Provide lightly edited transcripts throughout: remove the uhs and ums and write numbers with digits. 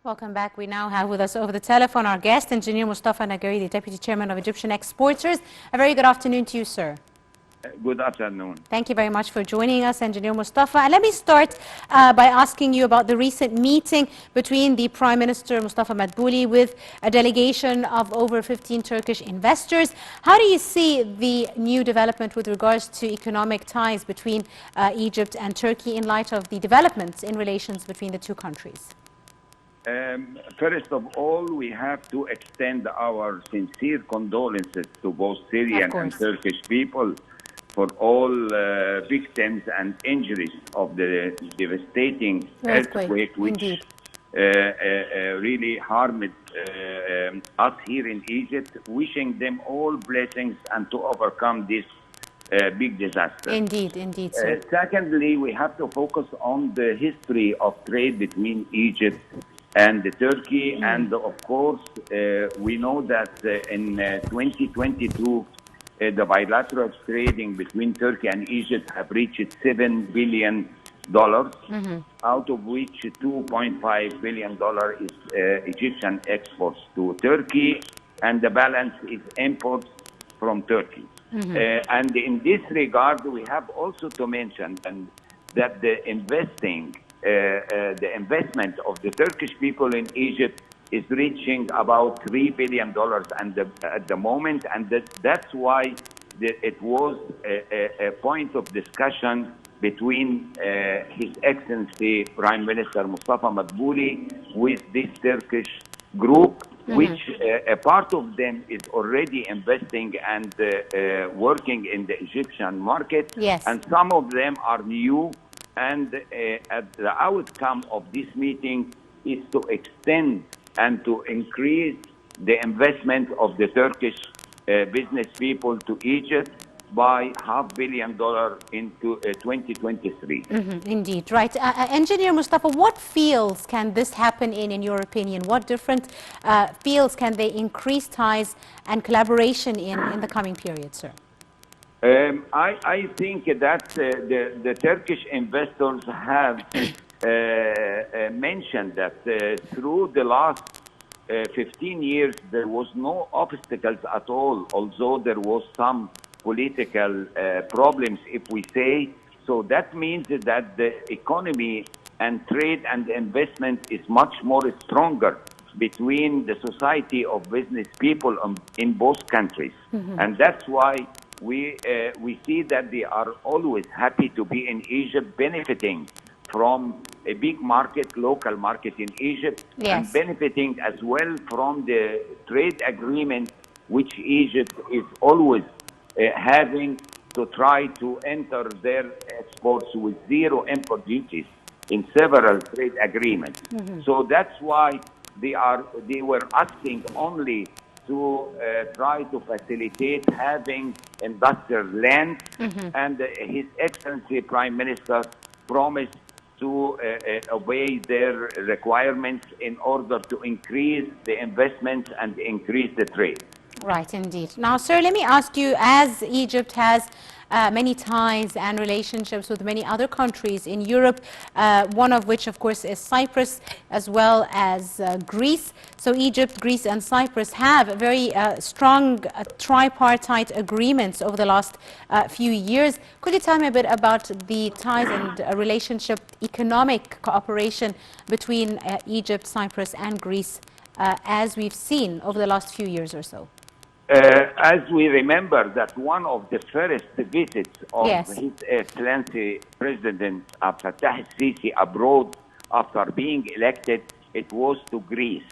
Welcome back. We now have with us over the telephone our guest, Engineer Mostafa Elnaggari, the Deputy Chairman of Egyptian Exporters. A very good afternoon to you, sir. Good afternoon. Thank you very much for joining us, Engineer Mostafa. And let me start by asking you about the recent meeting between the Prime Minister Mostafa Madbouli with a delegation of over 15 Turkish investors. How do you see the new development with regards to economic ties between Egypt and Turkey in light of the developments in relations between the two countries? First of all, we have to extend our sincere condolences to both Syrian and Turkish people for all victims and injuries of the devastating earthquake, which really harmed us here in Egypt. Wishing them all blessings and to overcome this big disaster. Indeed, indeed, sir. Secondly, we have to focus on the history of trade between Egypt and Turkey, and of course, we know that in 2022, the bilateral trading between Turkey and Egypt have reached $7 billion, out of which $2.5 billion is Egyptian exports to Turkey, and the balance is imports from Turkey. And in this regard, we have also to mention that the investment of the Turkish people in Egypt is reaching about $3 billion at the moment, and that's why it was a point of discussion between His Excellency Prime Minister Mostafa Madbouli with this Turkish group, which a part of them is already investing and working in the Egyptian market, and some of them are new. And the outcome of this meeting is to extend and to increase the investment of the Turkish business people to Egypt by $500 million into 2023. Indeed, right. Engineer Mostafa, what fields can this happen in your opinion? What different fields can they increase ties and collaboration in the coming period, sir? I think that the Turkish investors have mentioned that through the last 15 years, there was no obstacles at all, although there was some political problems, if we say. So that means that the economy and trade and investment is much more stronger between the society of business people in both countries. And that's why we see that they are always happy to be in Egypt, benefiting from a big market, local market in Egypt, and benefiting as well from the trade agreement which Egypt is always having to try to enter their exports with zero import duties in several trade agreements. So that's why they were asking only to try to facilitate having industrial land, and His Excellency Prime Minister promised to obey their requirements in order to increase the investments and increase the trade. Right, indeed. Now, sir, let me ask you, as Egypt has many ties and relationships with many other countries in Europe, one of which, of course, is Cyprus, as well as Greece. So Egypt, Greece, and Cyprus have very strong tripartite agreements over the last few years. Could you tell me a bit about the ties and relationship, economic cooperation between Egypt, Cyprus, and Greece, as we've seen over the last few years or so? As we remember that one of the first visits of His Excellency President Abdel Fattah el-Sisi abroad after being elected, it was to Greece.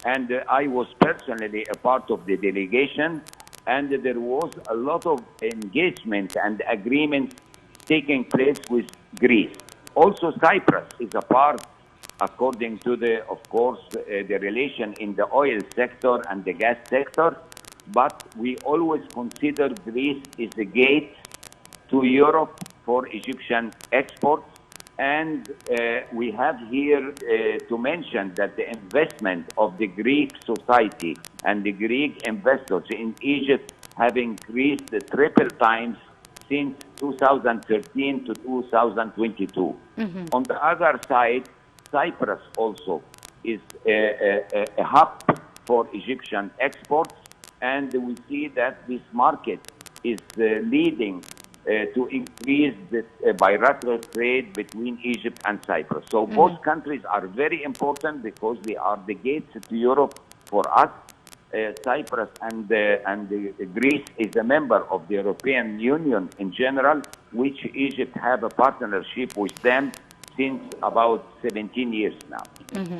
And I was personally a part of the delegation, and there was a lot of engagement and agreements taking place with Greece. Also, Cyprus is a part, according to the, of course, the relation in the oil sector and the gas sector. But we always consider Greece is a gate to Europe for Egyptian exports. And we have here to mention that the investment of the Greek society and the Greek investors in Egypt have increased triple times since 2013 to 2022. On the other side, Cyprus also is a hub for Egyptian exports, and we see that this market is leading to increase the bilateral trade between Egypt and Cyprus. So both countries are very important because they are the gates to Europe for us. Cyprus and Greece is a member of the European Union in general, which Egypt have a partnership with them since about 17 years now.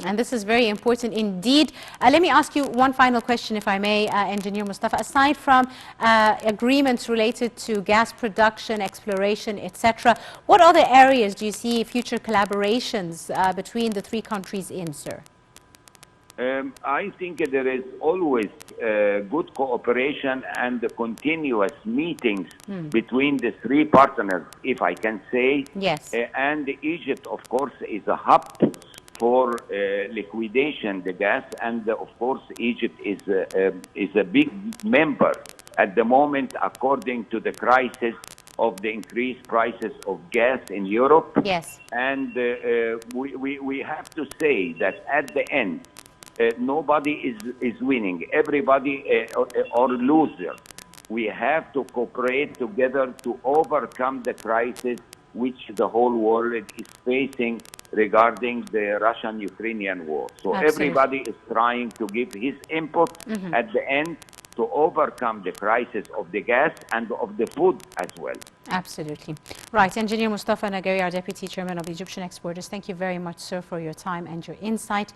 And this is very important indeed. Let me ask you one final question, if I may, Engineer Mostafa. Aside from agreements related to gas production, exploration, etc., what other areas do you see future collaborations between the three countries in, sir? I think there is always good cooperation and continuous meetings between the three partners, if I can say. Yes. And Egypt, of course, is a hub for liquidation the gas, and of course Egypt is a big member at the moment, according to the crisis of the increased prices of gas in Europe. Yes. And we have to say that at the end, nobody is winning, everybody or loser. We have to cooperate together to overcome the crisis which the whole world is facing regarding the Russian-Ukrainian war. So everybody is trying to give his input at the end to overcome the crisis of the gas and of the food as well. Absolutely. Right. Engineer Mostafa Elnaggari, our Deputy Chairman of the Egyptian Exporters, thank you very much, sir, for your time and your insight.